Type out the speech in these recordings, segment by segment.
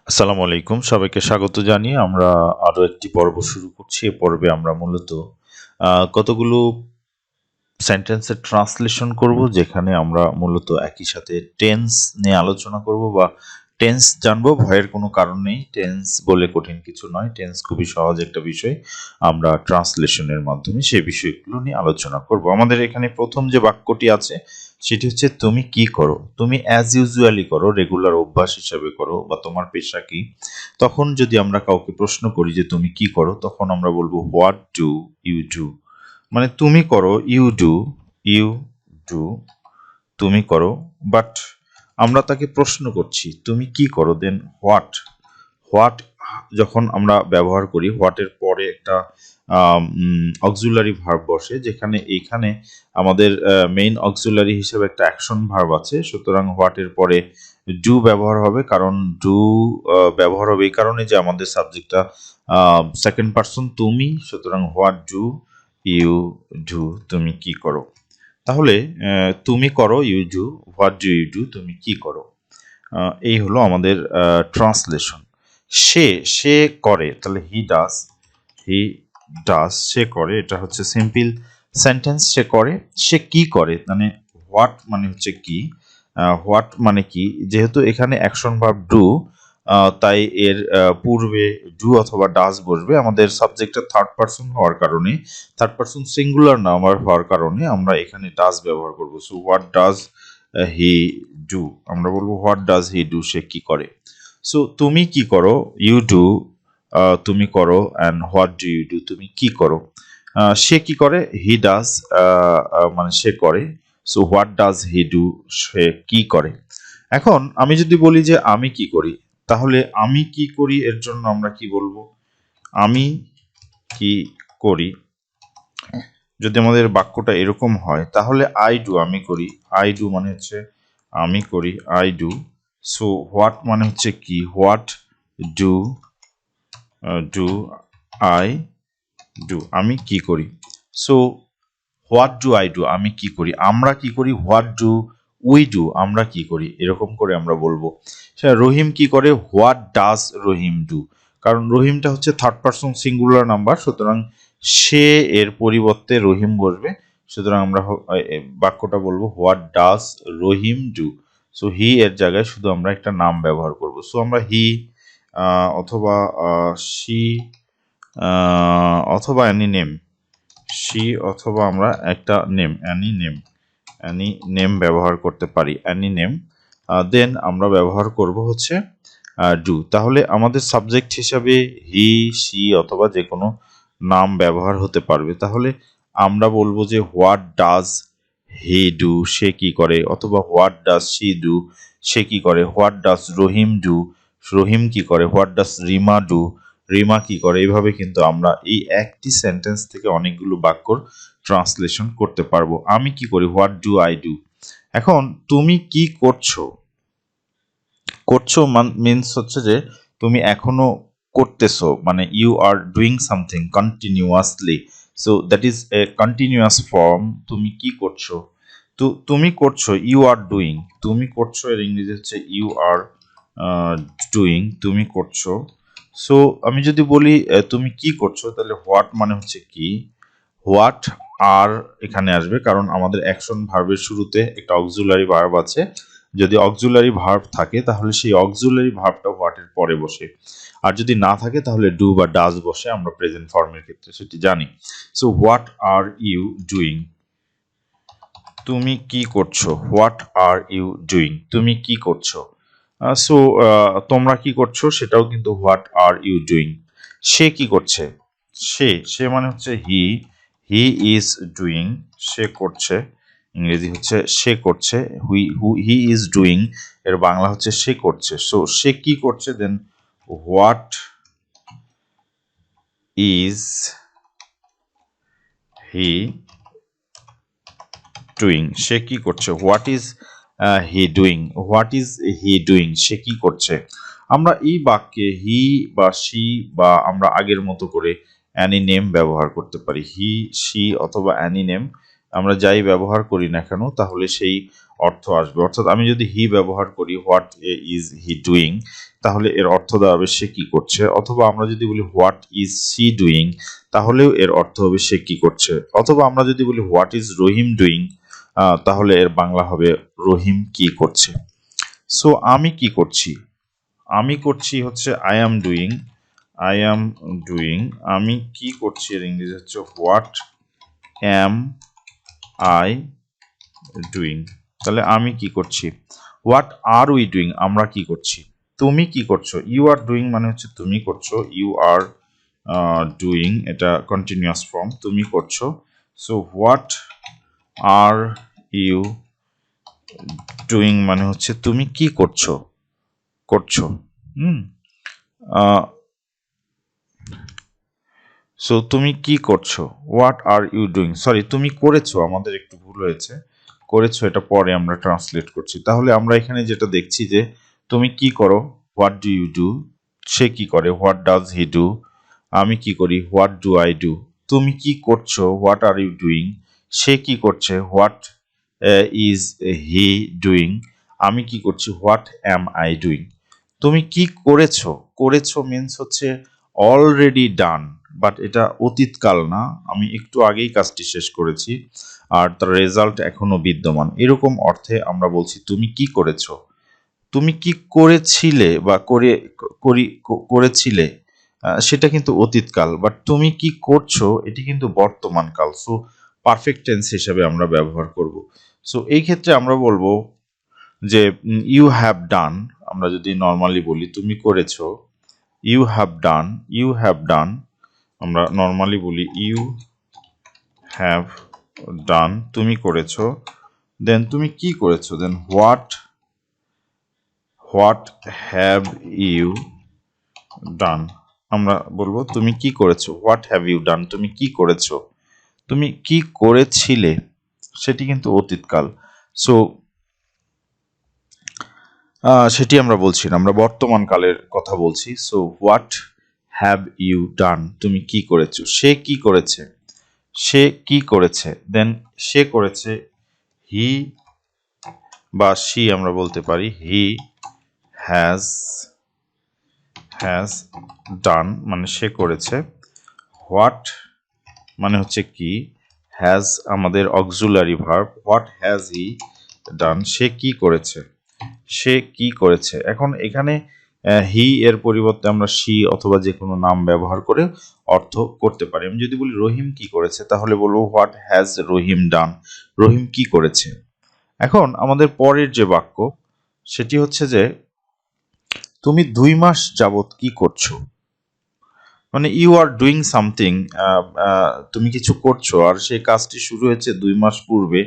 আসসালামু আলাইকুম, সবাইকে স্বাগত জানিয়ে আমরা আরো একটি পর্ব শুরু করছি। এ পর্বে আমরা মূলত কতগুলো সেন্টেন্সের ট্রান্সলেশন করব, যেখানে আমরা মূলত একই সাথে টেন্স নিয়ে আলোচনা করব বা টেন্স জানবো। ভয়ের কোনো কারণ নেই, টেন্স বলে কঠিন কিছু নয়, টেন্স খুবই সহজ একটা বিষয়। আমরা ট্রান্সলেশনের মাধ্যমে সেই বিষয়গুলো নিয়ে আলোচনা করব। আমাদের এখানে প্রথম যে বাক্যটি আছে সেটি হচ্ছে তুমি কি করো। তুমি অ্যাজ ইউজুয়ালি করো, রেগুলার অভ্যাস হিসাবে করো, বা তোমার পেশা কি। তখন যদি আমরা কাউকে প্রশ্ন করি যে তুমি কি করো, তখন আমরা বলবো হোয়াট ডু ইউ ডু। মানে তুমি করো, ইউ ডু, তুমি করো। বাট আমরা তাকে প্রশ্ন করছি তুমি কি করো, দেন হোয়াট। হোয়াট যখন আমরা ব্যবহার করি, হোয়াটের পরে একটা অক্সিলারি ভার্ব বসে, যেখানে এইখানে আমাদের মেইন অক্সিলারি হিসেবে একটা অ্যাকশন ভার্ব আছে। সুতরাং হোয়াটের পরে ডু ব্যবহার হবে, কারণ ডু ব্যবহার হবে এই কারণে যে আমাদের সাবজেক্টটা সেকেন্ড পার্সন তুমি। সুতরাং হোয়াট ডু ইউ ডু, তুমি কি করো। তাহলে তুমি করো, you do, what do you do, তুমি কি করো। এই হলো আমাদের ট্রান্সলেশন। সে সে করে, তাহলে হি ডাস, সে করে, এটা হচ্ছে সিম্পল সেন্টেন্স। সে করে, সে কি করে, মানে হোয়াট মানে হচ্ছে কি, হোয়াট মানে কি। যেহেতু এখানে অ্যাকশন ভার্ব ডু, তাই এর পূর্বে ডু অথবা ডাস বসবে। আমাদের সাবজেক্টটা থার্ড পার্সন হওয়ার কারণে, থার্ড পার্সন সিঙ্গুলার নাম্বার হওয়ার কারণে আমরা এখানে ডাস ব্যবহার করব। So what does he do, আমরা বলবো হোয়াট ডাজ হি ডু, সে কি করে। সো তুমি কি করো, ইউ ডু, তুমি করো, and what do you do, তুমি কি করো। সে কি করে, হি ডাজ, মানে সে করে। So what does he do, সে কি করে। এখন আমি যদি বলি যে আমি কি করি, তাহলে আমি কি করি এর জন্য আমরা কি বলবো, আমি কি করি। যদি আমাদের বাক্যটা এরকম হয়, তাহলে আই ডু, আমি করি। আই ডু মানে হচ্ছে আমি করি, আই ডু। সো হোয়াট মানে হচ্ছে কি, what do do I do, আমি কি করি। So what do I do, আমি কি করি। আমরা কি করি, হোয়াট ডু উই ডু, আমরা কি করি। এরকম করে আমরা বলবো। সেটা রহিম কি করে, হোয়াট ডাজ রহিম ডু। কারণ রহিমটা হচ্ছে থার্ড পার্সন সিঙ্গুলার নাম্বার, সুতরাং সে এর পরিবর্তে রহিম বসবে। সুতরাং আমরা বাক্যটা বলবো what does Rahim do. So he এর জায়গায় শুধু আমরা একটা নাম ব্যবহার করব। সো আমরা হি অথবা সি অথবা অ্যানি নেম, সি অথবা আমরা একটা নেম, অ্যানি নেম ব্যবহার করতে পারি, অ্যানি নেম। দেন আমরা ব্যবহার করব হচ্ছে ডু। তাহলে আমাদের সাবজেক্ট হিসাবে হি, সি অথবা যে কোনো নাম ব্যবহার হতে পারবে। তাহলে আমরা বলবো যে হোয়াট ডাজ হি ডু, সে কি করে, অথবা হোয়াট ডাজ শি ডু, সে কি করে। হোয়াট ডাজ রহিম ডু, রহিম কি করে। What does Rima do, Rima কি করে। এইভাবে কিন্তু আমরা এই একটি সেন্টেন্স থেকে অনেকগুলো বাক্যর ট্রান্সলেশন করতে পারবো। আমি কি করি, হোয়াট ডু আই ডু। এখন তুমি কি করছো, করছো মিনস হচ্ছে যে তুমি এখনো করতেছো, মানে you are doing something continuously. So that is a continuous form. তুমি কি করছো, তো তুমি করছো, ইউ আর ডুইং। তুমি করছো এর ইংরেজি হচ্ছে ইউ আর ডুইং, তুমি করছো। সো আমি যদি বলি তুমি কি করছো, তাহলে হোয়াট মানে হচ্ছে কি, হোয়াট আর এখানে আসবে, কারণ আমাদের অ্যাকশন ভার্বের শুরুতে একটা অক্সিলারি ভার্ব আছে। যদি অক্সিলারি ভার্ব থাকে, তাহলে সেই অক্সিলারি ভার্বটা হোয়াটের পরে বসে। আর যদি না থাকে, তাহলে ডু বা ডাজ বসে। আমরা প্রেজেন্ট ফর্মের ক্ষেত্রে সেটি জানি। So what are you doing, তুমি কি করছো। হোয়াট আর ইউ ডুইং, তুমি কি করছো। সো তোমরা কি করছো, সেটাও কিন্তু হোয়াট আর ইউ ডুইং। সে কি করছে, সে মানে হচ্ছে হি ইজ ডুইং, সে করছে। ইংরেজি হচ্ছে সে করছে, হি ইজ ডুইং, এর বাংলা হচ্ছে সে করছে। সো সে কি করছে, then what is he doing, সে কি করছে। What is he doing, what is he doing, সে কি করছে। আমরা এই বাক্যে হি বা সি বা আমরা আগের মতো করে অ্যানি নেম ব্যবহার করতে পারি। হি, সি অথবা অ্যানি নেম, আমরা যাই ব্যবহার করি না কেন, তাহলে সেই অর্থ আসবে। অর্থাৎ আমি যদি হি ব্যবহার করি, হোয়াট ইজ হি ডুইং, তাহলে এর অর্থ দাঁড়াবে সে কি করছে, অথবা আমরা যদি বলি হোয়াট ইজ সি ডুইং, তাহলেও এর অর্থ হবে সে কি করছে, অথবা আমরা যদি বলি হোয়াট ইজ রহিম ডুইং, তাহলে এর বাংলা হবে রহিম কি করছে। সো আমি কি করছি, আমি করছি হচ্ছে I am doing, I am doing, আমি কি করছি এর ইংরেজি হচ্ছে হোয়াট অ্যাম আই ডুইং। তাহলে আমি কি করছি, হোয়াট আর উই ডুইং, আমরা কি করছি। তুমি কি করছো, ইউ আর ডুইং মানে হচ্ছে তুমি করছো, ইউ আর ডুইং এটা কন্টিনিউয়াস ফর্ম, তুমি করছো। So what are you doing মানে হচ্ছে তুমি কি করছো, করছো। হুম সো তুমি কি করছো, what are you doing, sorry তুমি করেছো, আমাদের একটু ভুল হয়েছে, করেছো এটা পরে আমরা ট্রান্সলেট করছি। তাহলে আমরা এখানে যেটা দেখছি যে তুমি কি করো, হোয়াট ডু ইউ ডু, সে কি করে, হোয়াট ডাজ হি ডু, আমি কি করি, হোয়াট ডু আই ডু, তুমি কি করছো, হোয়াট আর ইউ ডুইং, সে কি করছে, হোয়াট ইজ হি ডুইং, আমি কি করছি, হোয়াট অ্যাম আই ডুইং। তুমি কি করেছো, করেছো মিন্স হচ্ছে অলরেডি ডান, বাট এটা অতীতকাল না, আমি একটু আগেই কাজটি শেষ করেছি আর তার রেজাল্ট এখনো বিদ্যমান, এরকম অর্থে আমরা বলছি তুমি কি করেছো। তুমি কি করেছিলে বা করেছিলে, সেটা কিন্তু অতীতকাল, বাট তুমি কি করছো এটি কিন্তু বর্তমান কাল। সো পারফেক্ট টেন্স হিসেবে আমরা ব্যবহার করব। সো এই ক্ষেত্রে আমরা বলবো যে ইউ হ্যাভ ডান, আমরা যদি নর্মালি বলি তুমি করেছো, you have done, you have done, আমরা নর্মালি বলি ইউ হ্যাভ ডান, তুমি করেছো, দেন তুমি কি করেছো, দেন হোয়াট হ্যাভ ইউ ডান, আমরা বলবো তুমি কি করেছো, হোয়াট হ্যাভ ইউ ডান, তুমি কি করেছো, তুমি কি করেছিলে, সেটি কিন্তু অতীতকাল। সো সেটি আমরা বলছি না, আমরা বর্তমান কালের কথা বলছি। So what have you done, তুমি কি করেছো, সে কি করেছে, সে কি করেছে, দেন সে করেছে, হি বা শি আমরা বলতে পারি, হি হ্যাজ হ্যাজ ডান মানে সে করেছে, হোয়াট মানে হচ্ছে কি, হ্যাজ আমাদের auxiliary verb, what has he done, সে কি করেছে, সে কি করেছে। এখন এখানে হি এর পরিবর্তে আমরা শি অথবা যে কোনো নাম ব্যবহার করে অর্থ করতে পারি। আমি যদি বলি রহিম কি করেছে, তাহলে বলবো হোয়াট হ্যাজ রহিম ডান, রহিম কি করেছে। এখন আমাদের পরের যে বাক্য সেটি হচ্ছে যে তুমি 2 মাস যাবত কি করছো, মানে ইউ আর ডুইং সামথিং, তুমি কিছু করছো আর সেই কাজটি শুরু হয়েছে 2 মাস পূর্বে,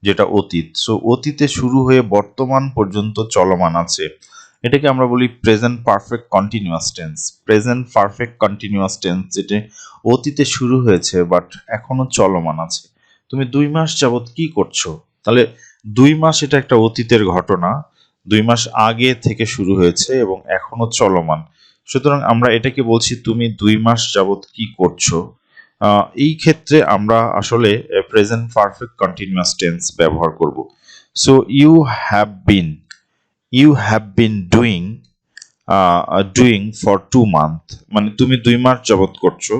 যেটা অতীত। সো অতীতে শুরু হয়ে বর্তমান পর্যন্ত চলমান আছে, এটাকে আমরা বলি present perfect continuous tense. Present perfect continuous tense যেটা অতীতে শুরু হয়েছে বাট এখনো চলমান আছে। তুমি 2 মাস যাবত কি করছো, তাহলে 2 মাস এটা একটা অতীতের ঘটনা, 2 মাস আগে থেকে শুরু হয়েছে এবং এখনো চলমান। সুতরাং আমরা এটাকে বলছি তুমি 2 মাস যাবত কি করছো। এই ক্ষেত্রে আমরা আসলে প্রেজেন্ট পারফেক্ট কন্টিনিউয়াস টেন্স ব্যবহার করব। So you have been doing for 2 month, মানে তুমি 2 মাস যাবত করছো।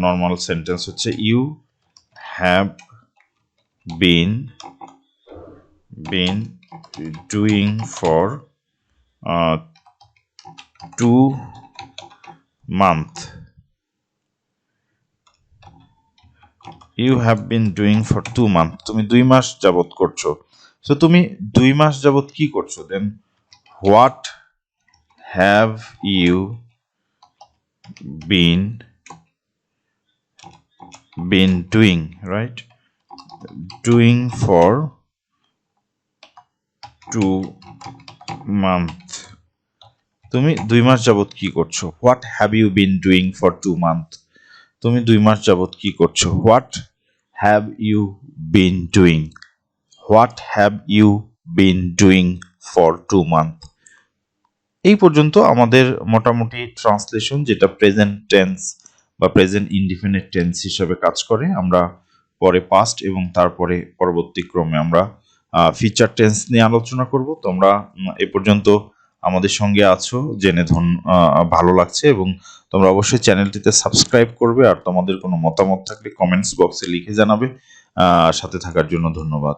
নর্মাল সেন্টেন্স হচ্ছে you have been doing for 2 month, you have been doing for 2 month, তুমি 2 মাস যাবত করছো। সো তুমি 2 মাস যাবত কি করছো, then what have you been doing, right, doing for 2 month, তুমি 2 মাস যাবত কি করছো, what have you been doing for 2 month, তুমি 2 মাস যাবত কি করছো, what have you been doing, what have you been doing for 2 month. এই পর্যন্ত আমাদের মোটামুটি ট্রান্সলেশন, যেটা প্রেজেন্ট টেন্স বা প্রেজেন্ট ইনডিফিনিট টেন্স হিসেবে কাজ করে। আমরা পরে পাস্ট এবং তারপরে পরবর্তী ক্রমে আমরা ফিউচার টেন্স নিয়ে আলোচনা করব। তোমরা এ পর্যন্ত আমাদের সঙ্গে আছো জেনে ভালো লাগছে, এবং তোমরা অবশ্যই চ্যানেলটিতে সাবস্ক্রাইব করবে, আর তোমাদের কোনো মতামত থাকলে কমেন্টস বক্সে লিখে জানাবে। সাথে থাকার জন্য ধন্যবাদ।